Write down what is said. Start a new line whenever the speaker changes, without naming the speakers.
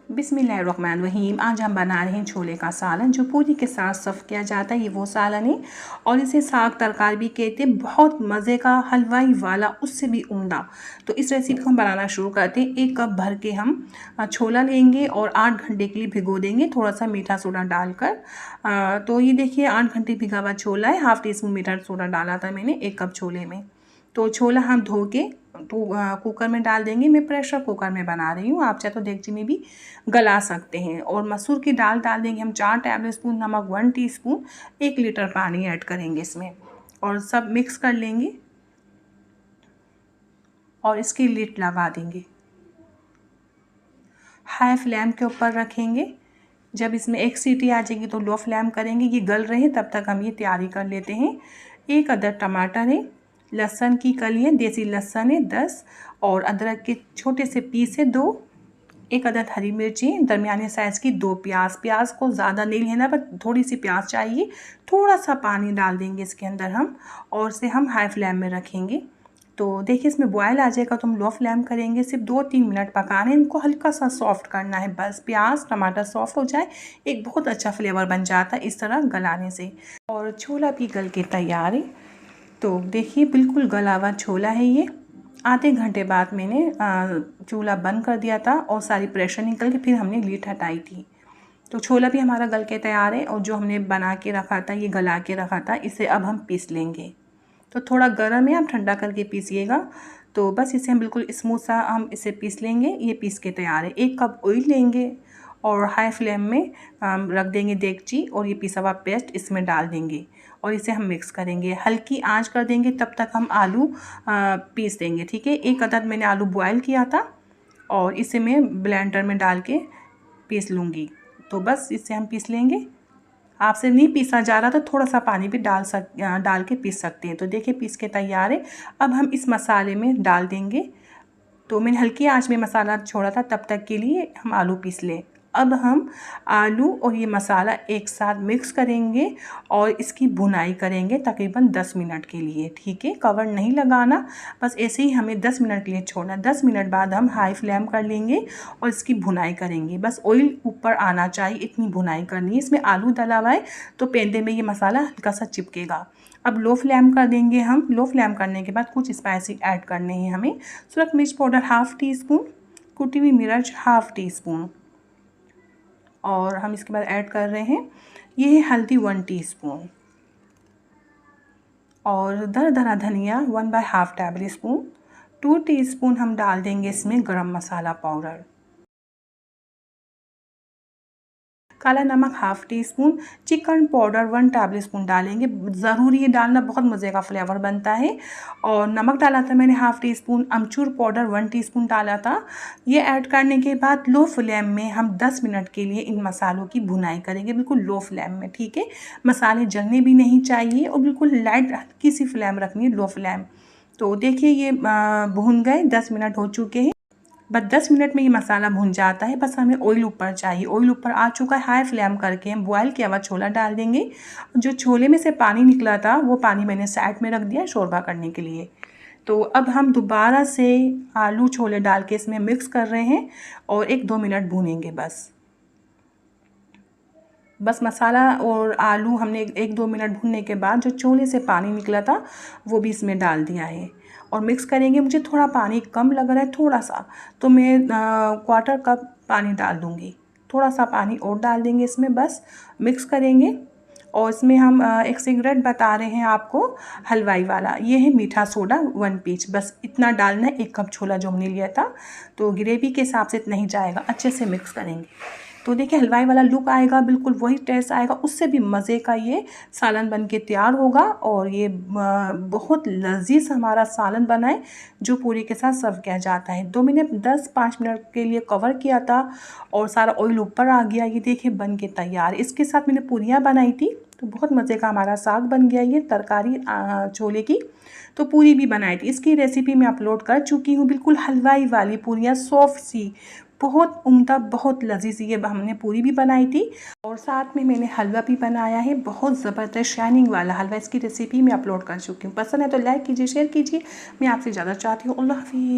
बिस्मिल्लाहिर्रहमानिर्रहीम। आज हम बना रहे हैं छोले का सालन जो पूरी के साथ सर्व किया जाता है। ये वो सालन है और इसे साग तरकारी भी कहते हैं। बहुत मज़े का, हलवाई वाला, उससे भी उम्दा। तो इस रेसिपी को हम बनाना शुरू करते हैं। 1 कप भर के हम छोला लेंगे और 8 घंटे के लिए भिगो देंगे थोड़ा सा मीठा सोडा डालकर। तो ये देखिए 8 घंटे भिगा हुआ छोला है। हाफ़ टी स्पून मीठा सोडा डाला था मैंने 1 कप छोले में। तो छोला हम धो के कुकर में डाल देंगे। मैं प्रेशर कुकर में बना रही हूँ, आप चाहे तो देगची में भी गला सकते हैं। और मसूर की दाल डाल देंगे हम 4 टेबल स्पून, नमक 1 टीस्पून, 1 लीटर पानी ऐड करेंगे इसमें और सब मिक्स कर लेंगे और इसकी लिड लगा देंगे। हाई फ्लेम के ऊपर रखेंगे। जब इसमें 1 सीटी आ जाएगी तो लो फ्लेम करेंगे। ये गल रहे हैं तब तक हम ये तैयारी कर लेते हैं। 1 अदद टमाटर है, लहसुन की कलियाँ, देसी लहसुन है 10 और अदरक के छोटे से पीस है 2, 1 अदद हरी मिर्ची, दरमियाने साइज़ की 2 प्याज को ज़्यादा नहीं लेना पर थोड़ी सी प्याज चाहिए। थोड़ा सा पानी डाल देंगे इसके अंदर हम और इसे हम हाई फ्लेम में रखेंगे। तो देखिए इसमें बॉयल आ जाएगा तो हम लो फ्लेम करेंगे। सिर्फ 2-3 मिनट पकाना है, इनको हल्का सा सॉफ्ट करना है बस। प्याज टमाटर सॉफ्ट हो जाए एक बहुत अच्छा फ्लेवर बन जाता है इस तरह गलाने से। और छोला भी गल के तैयार है। तो देखिए बिल्कुल गला हुआ छोला है ये। आधे घंटे बाद मैंने चूल्हा बंद कर दिया था और सारी प्रेशर निकल के फिर हमने लीड हटाई थी। तो छोला भी हमारा गल के तैयार है और जो हमने बना के रखा था, ये गला के रखा था, इसे अब हम पीस लेंगे। तो थोड़ा गर्म है, आप ठंडा करके पीसिएगा। तो बस इसे हम बिल्कुल स्मूथ सा हम इसे पीस लेंगे। ये पीस के तैयार है। 1 कप ऑयल लेंगे और हाई फ्लेम में रख देंगे देगची और ये पिसा हुआ पेस्ट इसमें डाल देंगे और इसे हम मिक्स करेंगे। हल्की आंच कर देंगे, तब तक हम आलू पीस देंगे। ठीक है, 1 अदद मैंने आलू बॉयल किया था और इसे मैं ब्लेंडर में डाल के पीस लूँगी। तो बस इसे हम पीस लेंगे। आपसे नहीं पीसा जा रहा तो थोड़ा सा पानी भी डाल के पीस सकते हैं। तो देखिए पीस के तैयार है। अब हम इस मसाले में डाल देंगे। तो मैंने हल्की आंच में मसाला छोड़ा था, तब तक के लिए हम आलू पीस लें। अब हम आलू और ये मसाला एक साथ मिक्स करेंगे और इसकी भुनाई करेंगे तकरीबन 10 मिनट के लिए। ठीक है, कवर नहीं लगाना, बस ऐसे ही हमें 10 मिनट के लिए छोड़ना। 10 मिनट बाद हम हाई फ्लेम कर लेंगे और इसकी भुनाई करेंगे। बस ऑयल ऊपर आना चाहिए, इतनी भुनाई करनी है। इसमें आलू डला हुआ है तो पेंदे में ये मसाला हल्का सा चिपकेगा। अब लो फ्लेम कर देंगे हम। लो फ्लेम करने के बाद कुछ स्पाइसी ऐड करने हैं हमें। सूरख मिर्च पाउडर हाफ़ टीस्पून, कुटी हुई मिर्च हाफ़ टीस्पून और हम इसके बाद ऐड कर रहे हैं ये है हल्दी 1 टीस्पून और दरदरा धनिया 1/2 टेबल स्पून। 2 टीस्पून हम डाल देंगे इसमें गरम मसाला पाउडर। काला नमक half teaspoon, chicken powder 1 table spoon डालेंगे। ज़रूरी है डालना, बहुत मज़े का फ्लेवर बनता है। और नमक डाला था मैंने हाफ़ टीस्पून, अमचूर पाउडर 1 टीस्पून डाला था। ये ऐड करने के बाद लो फ्लेम में हम 10 मिनट के लिए इन मसालों की भुनाई करेंगे, बिल्कुल लो फ्लेम में। ठीक है, मसाले जलने भी नहीं चाहिए और बिल्कुल लाइट हल्की सी फ्लेम रखनी है, लो फ्लेम। तो देखिए ये भुन गए, 10 मिनट हो चुके हैं। बस 10 मिनट में ये मसाला भुन जाता है। बस हमें ऑयल ऊपर चाहिए। ऑयल ऊपर आ चुका है। हाई फ्लेम करके हम बॉयल किया हुआ छोला डाल देंगे। जो छोले में से पानी निकला था वो पानी मैंने साइड में रख दिया शोरबा करने के लिए। तो अब हम दोबारा से आलू छोले डाल के इसमें मिक्स कर रहे हैं और 1-2 मिनट भूनेंगे बस मसाला और आलू हमने 1-2 मिनट भूनने के बाद जो छोले से पानी निकला था वो भी इसमें डाल दिया है और मिक्स करेंगे। मुझे थोड़ा पानी कम लग रहा है, थोड़ा सा, तो मैं 1/4 कप पानी डाल दूँगी। थोड़ा सा पानी और डाल देंगे इसमें, बस मिक्स करेंगे। और इसमें हम एक सिगरेट बता रहे हैं आपको, हलवाई वाला, ये है मीठा सोडा 1 पिंच। बस इतना डालना है 1 कप छोला जो हमने लिया था। तो ग्रेवी के हिसाब से इतना ही जाएगा। अच्छे से मिक्स करेंगे तो देखिए हलवाई वाला लुक आएगा, बिल्कुल वही टेस्ट आएगा। उससे भी मज़े का ये सालन बन के तैयार होगा और ये बहुत लजीज हमारा सालन बना है जो पूरी के साथ सर्व किया जाता है। 10-5 मिनट के लिए कवर किया था और सारा ऑयल ऊपर आ गया। ये देखिए बन के तैयार। इसके साथ मैंने पूरियाँ बनाई थी तो बहुत मज़े का हमारा साग बन गया ये तरकारी छोले की। तो पूरी भी बनाई थी, इसकी रेसिपी मैं अपलोड कर चुकी हूँ। बिल्कुल हलवाई वाली पूरियाँ, सॉफ्ट सी, बहुत उम्दा, बहुत लजीज ये हमने पूरी भी बनाई थी। और साथ में मैंने हलवा भी बनाया है, बहुत ज़बरदस्त शाइनिंग वाला हलवा। इसकी रेसिपी मैं अपलोड कर चुकी हूँ। पसंद है तो लाइक कीजिए, शेयर कीजिए। मैं आपसे ज़्यादा चाहती हूँ। अल्लाह हाफ़िज़।